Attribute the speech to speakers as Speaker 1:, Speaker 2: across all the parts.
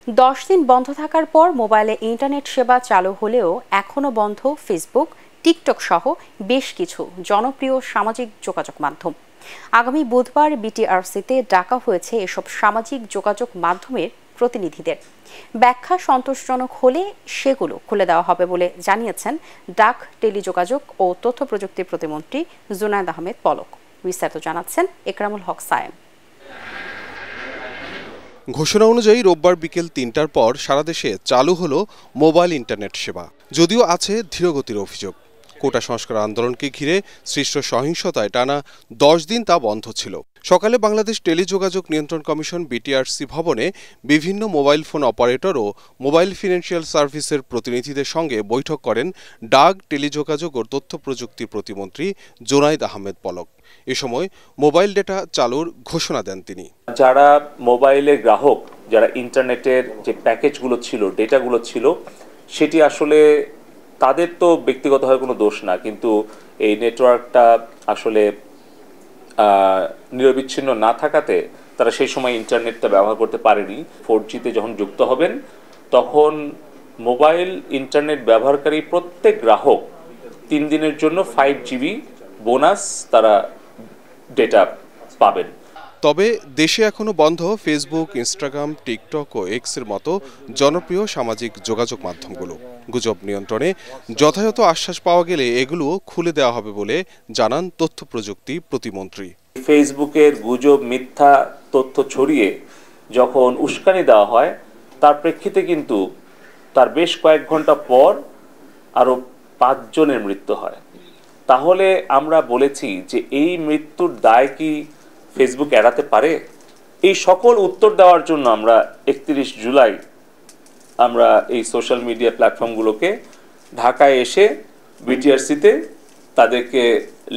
Speaker 1: 10 দিন বন্ধ থাকার পর মোবাইলে ইন্টারনেট সেবা চালু হলেও এখনো বন্ধ ফেসবুক, টিকটক সহ বেশ কিছু জনপ্রিয় সামাজিক যোগাযোগ মাধ্যম। আগামী বুধবার বিটিআরসিতে ডাকা হয়েছে এসব সামাজিক যোগাযোগ মাধ্যমের প্রতিনিধিদের। ব্যাখ্যা সন্তোষজনক হলে সেগুলো খুলে দেওয়া হবে বলে জানিয়েছেন ডাক, টেলিযোগাযোগ ও তথ্য প্রযুক্তি প্রতিমন্ত্রী জুনায়েদ আহমেদ পলক। বিস্তারিত জানাচ্ছেন একরামুল হক সায়েম।
Speaker 2: ঘোষণা অনুযায়ী রোববার বিকেল ৩টার পর সারা দেশে চালু হলো মোবাইল ইন্টারনেট সেবা। যদিও আছে ধীরগতির অভিযোগ। কোটা সংস্কার আন্দোলনকে ঘিরে সৃষ্ট সহিংসতায় টানা 10 দিন তা বন্ধ ছিল। সকালে বাংলাদেশ টেলিযোগাযোগ নিয়ন্ত্রণ কমিশন বিটিআরসি ভবনে বিভিন্ন মোবাইল ফোন অপারেটর ও মোবাইল ফিনান্সিয়াল সার্ভিসের প্রতিনিধিদের সঙ্গে বৈঠক করেন ডাক, টেলিযোগাযোগ ও তথ্য প্রযুক্তি প্রতিমন্ত্রী জুনায়েদ আহমেদ পলক। এ সময় মোবাইল ডেটা চালুর ঘোষণা দেন তিনি।
Speaker 3: যারা মোবাইলের গ্রাহক, যারা ইন্টারনেটের যে প্যাকেজগুলো ছিল, ডেটাগুলো ছিল, সেটি আসলে তাদের তো ব্যক্তিগতভাবে কোনো দোষ না, কিন্তু এই নেটওয়ার্কটা আসলে নিরবিচ্ছিন্ন না থাকাতে তারা সেই সময় ইন্টারনেটটা ব্যবহার করতে পারেনি। 4Gতে যখন যুক্ত হবেন তখন মোবাইল ইন্টারনেট ব্যবহারকারী প্রত্যেক গ্রাহক 3 দিনের জন্য 5GB বোনাস তারা ডেটা পাবেন।
Speaker 2: তবে দেশে এখনো বন্ধ ফেসবুক, ইনস্টাগ্রাম, টিকটক ও এক্সের মতো জনপ্রিয় সামাজিক যোগাযোগ মাধ্যমগুলো। গুজব নিয়ন্ত্রণে যথাযথ আশ্বাস পাওয়া গেলে এগুলো খুলে দেওয়া হবে বলে জানান তথ্য প্রযুক্তি প্রতিমন্ত্রী।
Speaker 3: ফেসবুকের গুজব, মিথ্যা তথ্য ছড়িয়ে যখন উস্কানি দেওয়া হয়, তার প্রেক্ষিতে কিন্তু তার বেশ কয়েক ঘন্টা পর আরো 5 জনের মৃত্যু হয়। তাহলে আমরা বলেছি যে এই মৃত্যুর দায় কি ফেসবুক এড়াতে পারে? এই সকল উত্তর দেওয়ার জন্য আমরা 31 জুলাই আমরা এই সোশ্যাল মিডিয়া প্ল্যাটফর্মগুলোকে ঢাকায় এসে বিটিআরসিতে তাদেরকে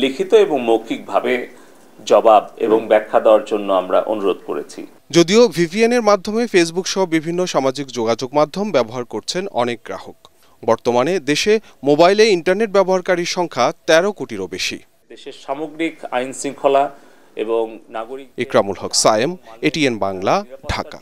Speaker 3: লিখিত এবং মৌখিকভাবে জবাব এবং ব্যাখ্যা দেওয়ার জন্য আমরা অনুরোধ করেছি।
Speaker 2: যদিও ভিপিএনের মাধ্যমে ফেসবুক সহ বিভিন্ন সামাজিক যোগাযোগ মাধ্যম ব্যবহার করছেন অনেক গ্রাহক। বর্তমানে দেশে মোবাইলে ইন্টারনেট ব্যবহারকারীর সংখ্যা 13 কোটিরও বেশি।
Speaker 3: দেশের সামগ্রিক আইন শৃঙ্খলা এবং নাগরিক।
Speaker 2: একরামুল হক সায়েম, এটিএন বাংলা, ঢাকা।